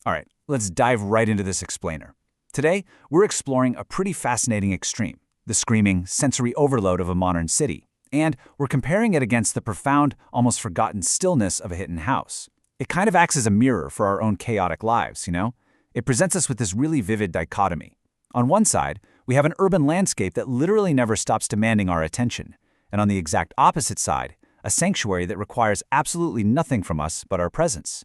All right, let's dive right into this explainer. Today, we're exploring a pretty fascinating extreme, the screaming, sensory overload of a modern city. And we're comparing it against the profound, almost forgotten stillness of a hidden house. It kind of acts as a mirror for our own chaotic lives, you know? It presents us with this really vivid dichotomy. On one side, we have an urban landscape that literally never stops demanding our attention. And on the exact opposite side, a sanctuary that requires absolutely nothing from us but our presence.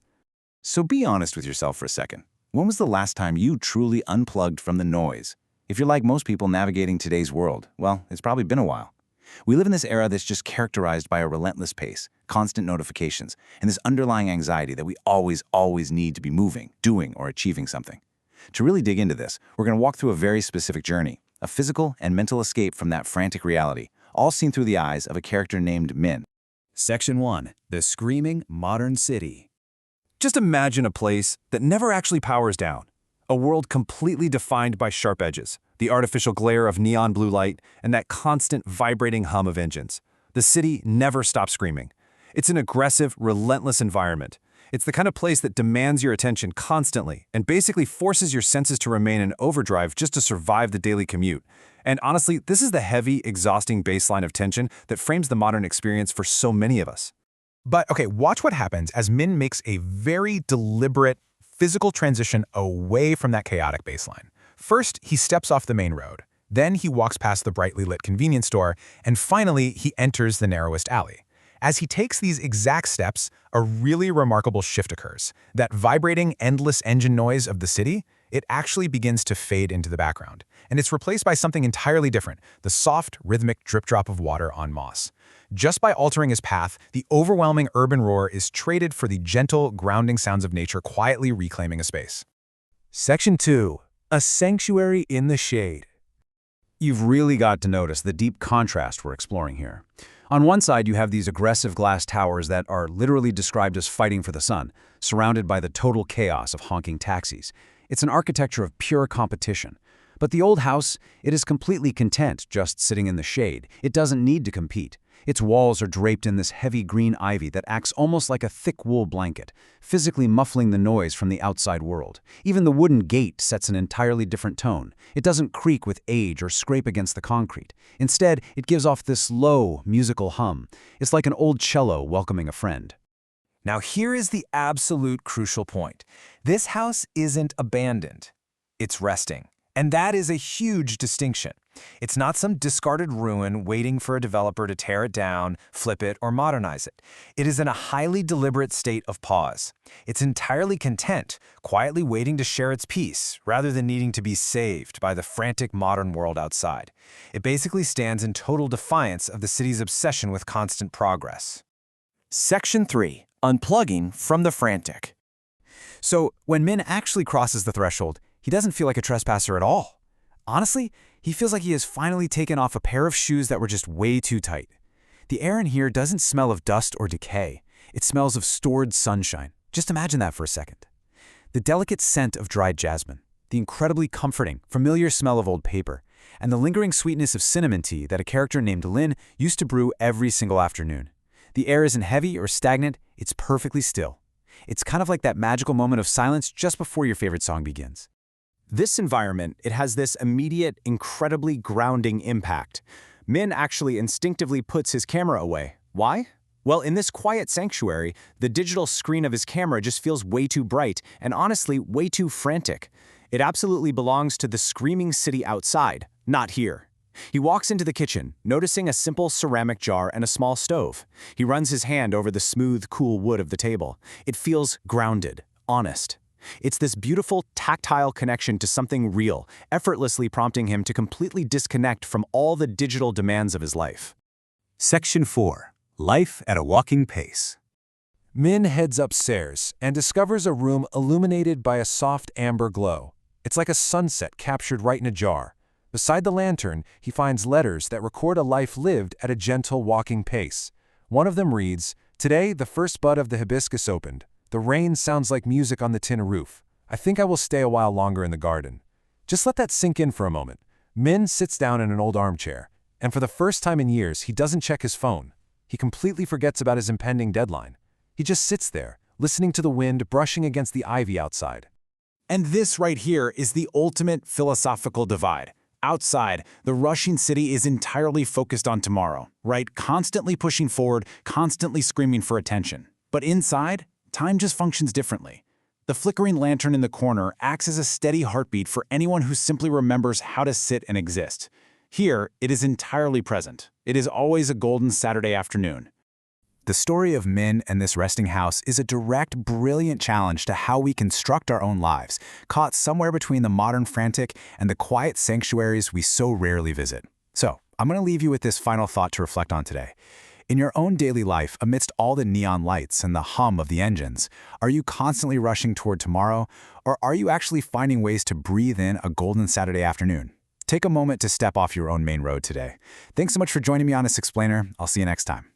So be honest with yourself for a second. When was the last time you truly unplugged from the noise? If you're like most people navigating today's world, well, it's probably been a while. We live in this era that's just characterized by a relentless pace, constant notifications, and this underlying anxiety that we always need to be moving, doing, or achieving something. To really dig into this, we're going to walk through a very specific journey, a physical and mental escape from that frantic reality, all seen through the eyes of a character named Min. Section 1. The Screaming Modern City. Just imagine a place that never actually powers down. A world completely defined by sharp edges, the artificial glare of neon blue light, and that constant vibrating hum of engines. The city never stops screaming. It's an aggressive, relentless environment. It's the kind of place that demands your attention constantly and basically forces your senses to remain in overdrive just to survive the daily commute. And honestly, this is the heavy, exhausting baseline of tension that frames the modern experience for so many of us. But okay, watch what happens as Min makes a very deliberate physical transition away from that chaotic baseline. First, he steps off the main road. Then he walks past the brightly lit convenience store, and finally, he enters the narrowest alley. As he takes these exact steps, a really remarkable shift occurs. That vibrating, endless engine noise of the city, it actually begins to fade into the background. And it's replaced by something entirely different, the soft, rhythmic drip-drop of water on moss. Just by altering his path, the overwhelming urban roar is traded for the gentle, grounding sounds of nature quietly reclaiming a space. Section 2. A Sanctuary in the Shade. You've really got to notice the deep contrast we're exploring here. On one side, you have these aggressive glass towers that are literally described as fighting for the sun, surrounded by the total chaos of honking taxis. It's an architecture of pure competition. But the old house, it is completely content just sitting in the shade. It doesn't need to compete. Its walls are draped in this heavy green ivy that acts almost like a thick wool blanket, physically muffling the noise from the outside world. Even the wooden gate sets an entirely different tone. It doesn't creak with age or scrape against the concrete. Instead, it gives off this low, musical hum. It's like an old cello welcoming a friend. Now here is the absolute crucial point. This house isn't abandoned. It's resting. And that is a huge distinction. It's not some discarded ruin waiting for a developer to tear it down, flip it, or modernize it. It is in a highly deliberate state of pause. It's entirely content, quietly waiting to share its peace, rather than needing to be saved by the frantic modern world outside. It basically stands in total defiance of the city's obsession with constant progress. Section 3. Unplugging from the frantic. So, when Min actually crosses the threshold, he doesn't feel like a trespasser at all. Honestly, he feels like he has finally taken off a pair of shoes that were just way too tight. The air in here doesn't smell of dust or decay. It smells of stored sunshine. Just imagine that for a second. The delicate scent of dried jasmine, the incredibly comforting, familiar smell of old paper, and the lingering sweetness of cinnamon tea that a character named Lin used to brew every single afternoon. The air isn't heavy or stagnant, it's perfectly still. It's kind of like that magical moment of silence just before your favorite song begins. This environment, it has this immediate, incredibly grounding impact. Min actually instinctively puts his camera away. Why? Well, in this quiet sanctuary, the digital screen of his camera just feels way too bright and honestly way too frantic. It absolutely belongs to the screaming city outside, not here. He walks into the kitchen, noticing a simple ceramic jar and a small stove. He runs his hand over the smooth, cool wood of the table. It feels grounded, honest. It's this beautiful, tactile connection to something real, effortlessly prompting him to completely disconnect from all the digital demands of his life. Section 4. Life at a walking pace. Min heads upstairs and discovers a room illuminated by a soft amber glow. It's like a sunset captured right in a jar. Beside the lantern, he finds letters that record a life lived at a gentle walking pace. One of them reads, "Today, the first bud of the hibiscus opened. The rain sounds like music on the tin roof. I think I will stay a while longer in the garden." Just let that sink in for a moment. Min sits down in an old armchair, and for the first time in years, he doesn't check his phone. He completely forgets about his impending deadline. He just sits there, listening to the wind brushing against the ivy outside. And this right here is the ultimate philosophical divide. Outside, the rushing city is entirely focused on tomorrow, right? Constantly pushing forward, constantly screaming for attention. But inside, time just functions differently. The flickering lantern in the corner acts as a steady heartbeat for anyone who simply remembers how to sit and exist. Here, it is entirely present. It is always a golden Saturday afternoon. The story of Min and this resting house is a direct, brilliant challenge to how we construct our own lives, caught somewhere between the modern frantic and the quiet sanctuaries we so rarely visit. So, I'm going to leave you with this final thought to reflect on today. In your own daily life, amidst all the neon lights and the hum of the engines, are you constantly rushing toward tomorrow, or are you actually finding ways to breathe in a golden Saturday afternoon? Take a moment to step off your own main road today. Thanks so much for joining me on this explainer. I'll see you next time.